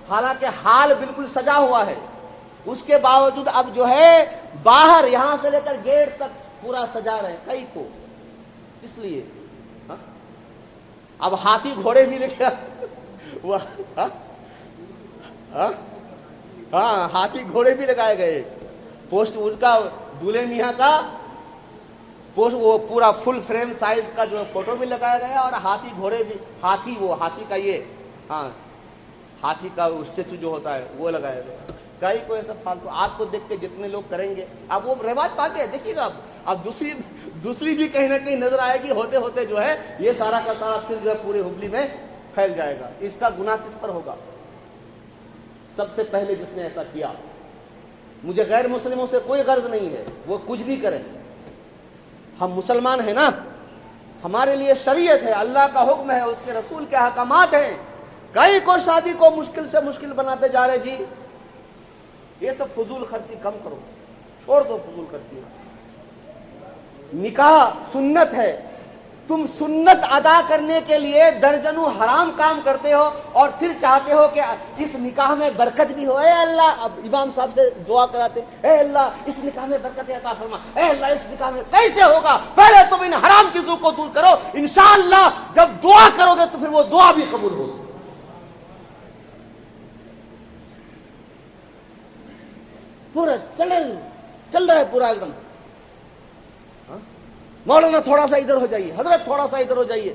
حالانکہ حال بالکل سجا ہوا ہے، اس کے باوجود اب جو ہے باہر یہاں سے لے کر گیٹ تک پورا سجا رہے ہیں، کئی کو اس لیے اب ہاتھی گھوڑے بھی لے کر ہاں ہاتھی گھوڑے بھی لگائے گئے، پوسٹ اس کا دولہے میاں کا پوسٹ، وہ پورا فل فریم سائز کا جو فوٹو بھی لگایا گیا، اور ہاتھی گھوڑے بھی، ہاتھی کا یہ، ہاں، ہاتھی کا اسٹیچو جو ہوتا ہے وہ لگایا گیا۔ کئی کو یہ سب فالتو، آپ کو دیکھ کے جتنے لوگ کریں گے اب وہ رواج پا گیا، دیکھیے گا اب دوسری بھی کہیں نہ کہیں نظر آئے گی، ہوتے ہوتے جو ہے یہ سارا کا سارا پھر جو ہے پورے ہبلی میں پھیل جائے گا۔ اس کا گناہ کس پر ہوگا؟ سب سے پہلے جس نے ایسا کیا۔ مجھے غیر مسلموں سے کوئی غرض نہیں ہے، وہ کچھ بھی کریں، ہم مسلمان ہیں نا، ہمارے لیے شریعت ہے، اللہ کا حکم ہے، اس کے رسول کے احکامات ہیں۔ کئی کو شادی کو مشکل سے مشکل بناتے جا رہے جی، یہ سب فضول خرچی کم کرو، چھوڑ دو فضول خرچی۔ نکاح سنت ہے، تم سنت ادا کرنے کے لیے درجنوں حرام کام کرتے ہو، اور پھر چاہتے ہو کہ اس نکاح میں برکت بھی ہو۔ اے اللہ، اب امام صاحب سے دعا کراتے، اے اللہ اس نکاح میں برکت عطا فرما، اے اللہ اس نکاح میں، کیسے ہوگا؟ پہلے تم ان حرام چیزوں کو دور کرو، انشاءاللہ جب دعا کرو گے تو پھر وہ دعا بھی قبول ہوگی۔ پورا چل رہا ہے پورا ایک دم، مولانا تھوڑا سا ادھر ہو جائیے، حضرت تھوڑا سا ادھر ہو جائیے،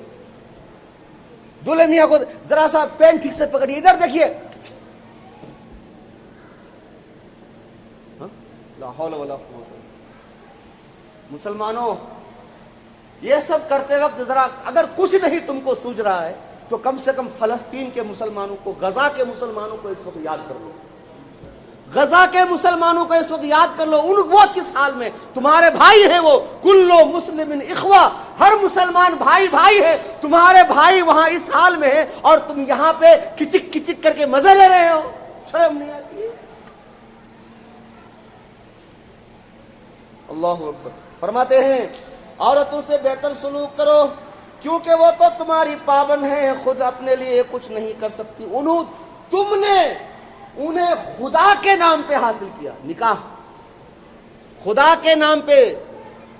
دولہے میاں کو ذرا سا پین ٹھیک سے پکڑیے، ادھر دیکھیے، لا حول ولا قوت۔ مسلمانوں، یہ سب کرتے وقت ذرا اگر کچھ نہیں تم کو سوجھ رہا ہے تو کم سے کم فلسطین کے مسلمانوں کو، غزہ کے مسلمانوں کو اس وقت یاد کر لو۔ غزہ کے مسلمانوں کو اس وقت یاد کر لو، وہ کس حال میں، تمہارے بھائی ہیں وہ، کلو مسلم اخوہ، ہر مسلمان بھائی بھائی ہے، تمہارے بھائی وہاں اس حال میں ہے اور تم یہاں پہ کچک کچک کر کے مزے لے رہے ہو، شرم نہیں آتی ہے؟ اللہ اکبر۔ فرماتے ہیں عورتوں سے بہتر سلوک کرو کیونکہ وہ تو تمہاری پابند ہیں، خود اپنے لیے کچھ نہیں کر سکتی، تم نے انہیں خدا کے نام پہ حاصل کیا، نکاح خدا کے نام پہ،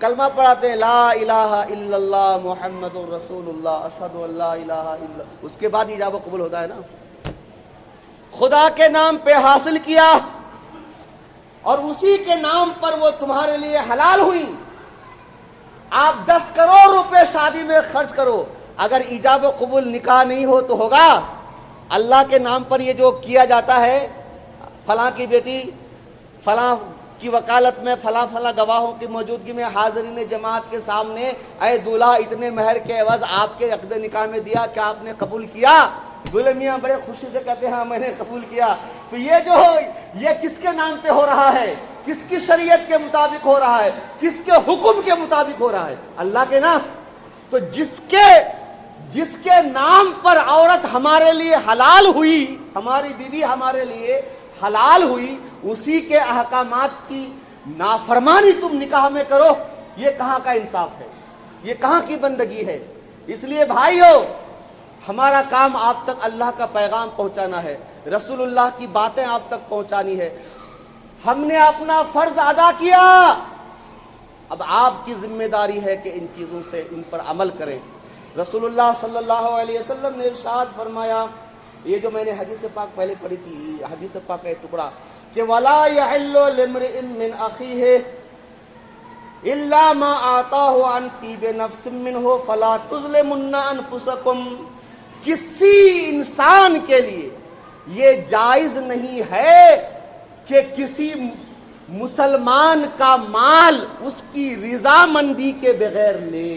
کلمہ پڑھاتے ہیں لا الہ الا اللہ محمد رسول اللہ اشہد ان لا الہ الا اللہ، اس کے بعد ایجاب و قبول ہوتا ہے نا، خدا کے نام پہ حاصل کیا اور اسی کے نام پر وہ تمہارے لیے حلال ہوئی۔ آپ 10 کروڑ روپے شادی میں خرچ کرو، اگر ایجاب و قبول نکاح نہیں ہو تو ہوگا؟ اللہ کے نام پر یہ جو کیا جاتا ہے، فلاں کی بیٹی فلاں کی وکالت میں فلاں فلاں گواہوں کی موجودگی میں حاضرین جماعت کے سامنے، اے دولہا اتنے مہر کے عوض آپ کے عقد نکاح میں دیا، کیا آپ نے قبول کیا؟ دولہے میاں بڑے خوشی سے کہتے ہیں ہاں میں نے قبول کیا۔ تو یہ کس کے نام پہ ہو رہا ہے؟ کس کی شریعت کے مطابق ہو رہا ہے؟ کس کے حکم کے مطابق ہو رہا ہے؟ اللہ کے نا۔ تو جس کے نام پر عورت ہمارے لیے حلال ہوئی، ہماری بیوی ہمارے لیے حلال ہوئی، اسی کے احکامات کی نافرمانی تم نکاح میں کرو، یہ کہاں کا انصاف ہے؟ یہ کہاں کی بندگی ہے؟ اس لیے بھائیو، ہمارا کام آپ تک اللہ کا پیغام پہنچانا ہے، رسول اللہ کی باتیں آپ تک پہنچانی ہے۔ ہم نے اپنا فرض ادا کیا، اب آپ کی ذمہ داری ہے کہ ان چیزوں سے ان پر عمل کریں۔ رسول اللہ صلی اللہ علیہ وسلم نے ارشاد فرمایا، یہ جو میں نے حدیث پاک پہلے پڑھی تھی، حدیث پاک کا ایک ٹکڑا، کہ وَلَا يَحِلُّ لِامْرِئٍ مِّنْ أَخِيهِ إِلَّا مَا آتَاهُ عَنْ طِيبِ نَفْسٍ مِّنْهُ فَلَا تُظْلِمُنَّ أَنفُسَكُمْ۔ کسی انسان کے لیے یہ جائز نہیں ہے کہ کسی مسلمان کا مال اس کی رضامندی کے بغیر لے۔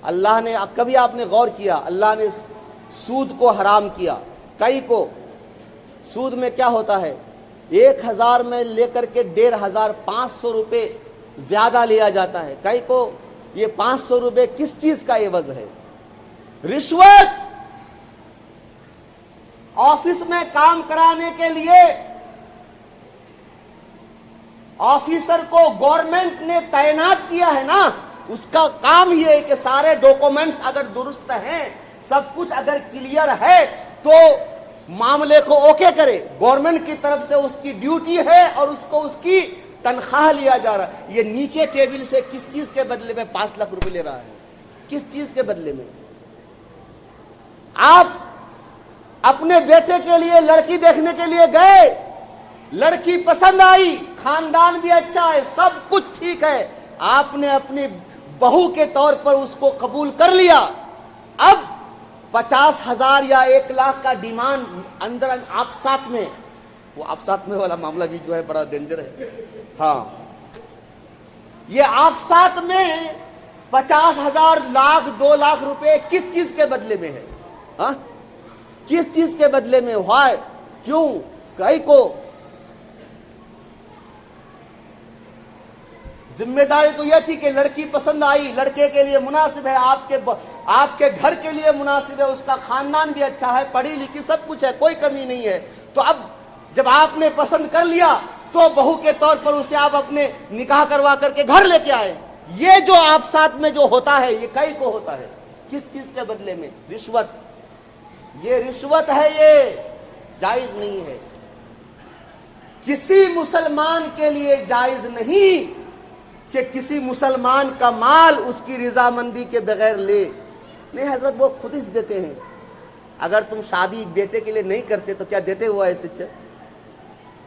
اللہ نے، کبھی آپ نے غور کیا، اللہ نے سود کو حرام کیا، کئی کو سود میں کیا ہوتا ہے، 1000 میں لے کر کے 1500 روپے زیادہ لیا جاتا ہے، کئی کو یہ 500 روپے کس چیز کا عوض ہے؟ رشوت۔ آفس میں کام کرانے کے لیے آفیسر کو گورنمنٹ نے تعینات کیا ہے نا، اس کا کام یہ ہے کہ سارے ڈاکومنٹس اگر درست ہیں، سب کچھ اگر کلیئر ہے تو معاملے کو اوکے کرے، گورنمنٹ کی طرف سے اس کی ڈیوٹی ہے اور اس کو اس کی تنخواہ لیا جا رہا ہے۔ یہ نیچے ٹیبل سے کس چیز کے بدلے میں 5 لاکھ روپے لے رہا ہے؟ کس چیز کے بدلے میں؟ آپ اپنے بیٹے کے لیے لڑکی دیکھنے کے لیے گئے، لڑکی پسند آئی، خاندان بھی اچھا ہے، سب کچھ ٹھیک ہے، آپ نے اپنی بہو کے طور پر اس کو قبول کر لیا، اب 50,000 یا 1 لاکھ کا ڈیمانڈ اندر آفسات میں، وہ آفسات میں والا معاملہ بھی جو ہے بڑا ڈینجر ہے، ہاں یہ آفسات میں 50,000 لاکھ 2 لاکھ روپے کس چیز کے بدلے میں ہے؟ ہاں کس چیز کے بدلے میں ہوا ہے؟ کیوں؟ کئی کو ذمہ داری تو یہ تھی کہ لڑکی پسند آئی، لڑکے کے لیے مناسب ہے، آپ کے گھر کے لیے مناسب ہے، اس کا خاندان بھی اچھا ہے، پڑھی لکھی سب کچھ ہے، کوئی کمی نہیں ہے، تو اب جب آپ نے پسند کر لیا تو بہو کے طور پر اسے آپ اپنے نکاح کروا کر کے گھر لے کے آئے۔ یہ جو آپ ساتھ میں جو ہوتا ہے یہ کئی کو ہوتا ہے، کس چیز کے بدلے میں؟ رشوت۔ یہ رشوت ہے، یہ جائز نہیں ہے، کسی مسلمان کے لیے جائز نہیں کہ کسی مسلمان کا مال اس کی رضامندی کے بغیر لے۔ نہیں حضرت، وہ خود ہی دیتے ہیں، اگر تم شادی بیٹے کے لیے نہیں کرتے تو کیا دیتے ہوا ایسے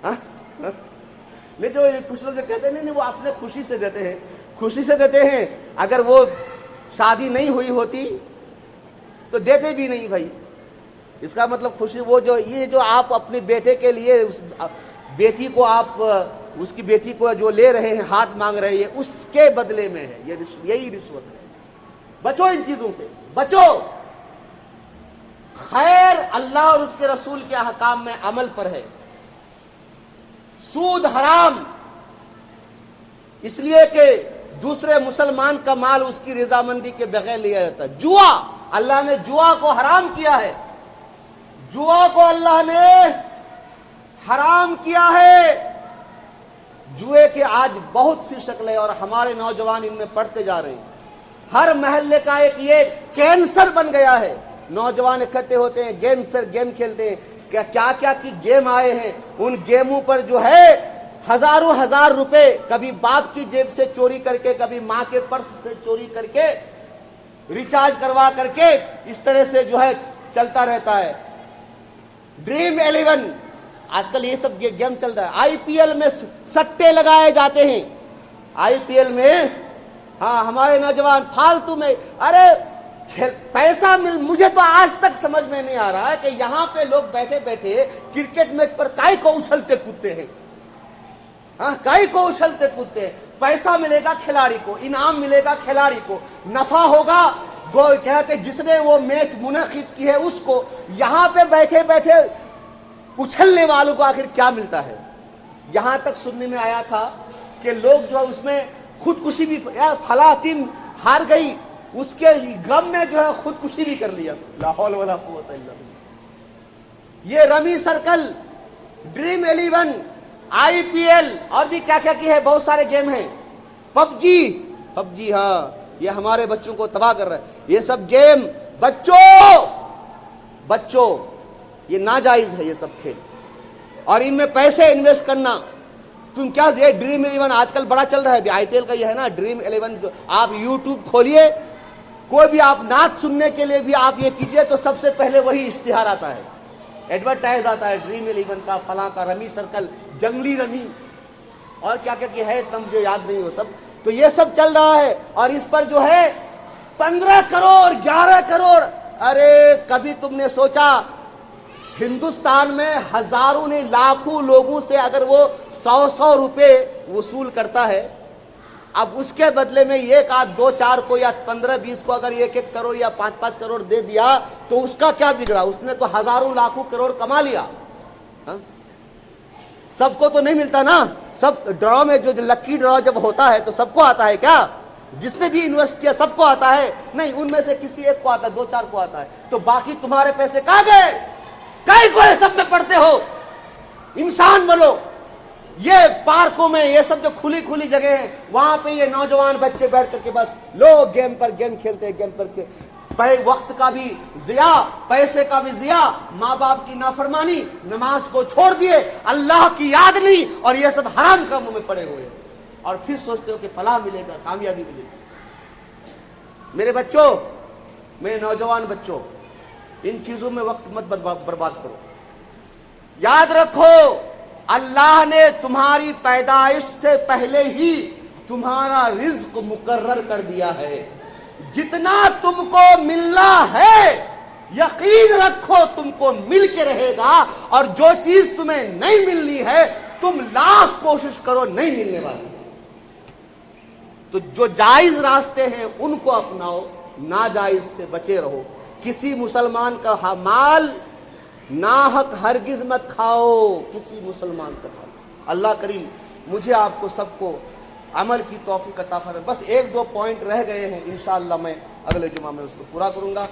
نہیں؟ تو کچھ لوگ جو کہتے ہیں نہیں وہ اپنے خوشی سے دیتے ہیں، خوشی سے دیتے ہیں، اگر وہ شادی نہیں ہوئی ہوتی تو دیتے بھی نہیں بھائی، اس کا مطلب خوشی، وہ جو یہ جو آپ اپنے بیٹے کے لیے اس بیٹی کو آپ اس کی بیٹی کو جو لے رہے ہیں، ہاتھ مانگ رہے ہیں، اس کے بدلے میں ہے، یہی رشوت ہے۔ بچو ان چیزوں سے، بچو۔ خیر اللہ اور اس کے رسول کے احکام میں عمل پر ہے، سود حرام، اس لیے کہ دوسرے مسلمان کا مال اس کی رضامندی کے بغیر لیا جاتا ہے۔ جوا، اللہ نے جوا کو حرام کیا ہے، جوا کو اللہ نے حرام کیا ہے۔ جوئے کے آج بہت سی شکلیں اور ہمارے نوجوان ان میں پڑھتے جا رہے ہیں۔ ہر محلے کا ایک یہ کینسر بن گیا ہے۔ نوجوان اکٹھے ہوتے ہیں، گیم کھیلتے ہیں، کیا کیا کی گیم آئے ہیں، ان گیموں پر جو ہے ہزاروں ہزار روپے کبھی باپ کی جیب سے چوری کر کے، کبھی ماں کے پرس سے چوری کر کے، ریچارج کروا کر کے اس طرح سے جو ہے چلتا رہتا ہے۔ ڈریم 11 آج کل یہ سب گیم چل رہا ہے۔ آئی پی ایل میں سٹے لگائے جاتے ہیں، آئی پی ایل میں ہاں ہمارے نوجوان فالتو میں، ارے پیسہ مجھے تو آج تک سمجھ میں نہیں آ رہا ہے کہ یہاں پہ لوگ بیٹھے بیٹھے کرکٹ میچ پر کائی کو اچھلتے کودتے ہیں، ہاں کائی کو اچھلتے کودتے ہیں۔ پیسہ ملے گا کھلاڑی کو، انعام ملے گا کھلاڑی کو، نفع ہوگا وہ کہتے جس نے وہ میچ منعقد کی ہے اس کو، یہاں پہ بیٹھے بیٹھے اچھلنے والوں کو آخر کیا ملتا ہے؟ یہاں تک سننے میں آیا تھا کہ لوگ جو ہے اس میں خودکشی بھی، فلاں ٹیم ہار گئی اس کے غم میں جو ہے خودکشی بھی کر لیا۔ لا حول ولا قوت الا باللہ۔ یہ رمی سرکل، ڈریم 11، آئی پی ایل اور بھی کیا کیا کی ہے، بہت سارے گیم ہیں، پب جی، ہاں یہ ہمارے بچوں کو تباہ کر رہا ہے۔ یہ سب گیم بچوں یہ ناجائز ہے، یہ سب کھیل، اور ان میں پیسے انویسٹ کرنا۔ تم کیا یہ ڈریم 11 آج کل بڑا چل رہا ہے، آئی پی ایل کا یہ ہے نا ڈریم 11 جو آپ یوٹیوب کھولیے، کوئی بھی آپ نعت سننے کے لیے بھی آپ یہ کیجئے تو سب سے پہلے وہی اشتہار آتا ہے، ایڈورٹائز آتا ہے ڈریم 11 کا، فلاں کا، رمی سرکل، جنگلی رمی، اور کیا کیا ہے اتنا مجھے یاد نہیں وہ سب۔ تو یہ سب چل رہا ہے، اور اس پر جو ہے 15 کروڑ 11 کروڑ۔ ارے کبھی تم نے سوچا ہندوستان میں ہزاروں نے لاکھوں لوگوں سے اگر وہ 100 روپے وصول کرتا ہے، اب اس کے بدلے میں ایک آدھ 2-4 کو یا 15-20 کو اگر 1-1 کروڑ یا 5-5 کروڑ دے دیا تو اس کا کیا بگڑا؟ اس نے تو ہزاروں لاکھوں کروڑ کما لیا۔ سب کو تو نہیں ملتا نا، سب ڈرا میں جو لکی ڈرا جب ہوتا ہے تو سب کو آتا ہے کیا؟ جس نے بھی انویسٹ کیا سب کو آتا ہے؟ نہیں، ان میں سے کسی ایک کو آتا ہے، 2-4 کو آتا ہے، تو باقی تمہارے پیسے کہاں گئے؟ کئی کو سب میں پڑھتے ہو؟ انسان بنو۔ یہ پارکوں میں یہ سب جو کھلی جگہ ہیں وہاں پہ یہ نوجوان بچے بیٹھ کر کے بس لوگ گیم کھیلتے ہیں، گیم پر کے وقت کا بھی ضیاء، پیسے کا بھی ضیاء، ماں باپ کی نافرمانی، نماز کو چھوڑ دیے، اللہ کی یاد نہیں، اور یہ سب حرام کاموں میں پڑے ہوئے، اور پھر سوچتے ہو کہ فلاح ملے گا، کامیابی ملے گی۔ میرے بچوں، میرے نوجوان بچوں، ان چیزوں میں وقت مت برباد کرو۔ یاد رکھو اللہ نے تمہاری پیدائش سے پہلے ہی تمہارا رزق مقرر کر دیا ہے، جتنا تم کو ملنا ہے یقین رکھو تم کو مل کے رہے گا، اور جو چیز تمہیں نہیں ملنی ہے تم لاکھ کوشش کرو نہیں ملنے والی۔ تو جو جائز راستے ہیں ان کو اپناؤ، ناجائز سے بچے رہو۔ کسی مسلمان کا مال ناحق ہرگز مت کھاؤ، کسی مسلمان کا مال۔ اللہ کریم مجھے آپ کو سب کو عمل کی توفیق عطا فرمائے۔ بس 1-2 پوائنٹ رہ گئے ہیں، انشاءاللہ میں اگلے جمعہ میں اس کو پورا کروں گا۔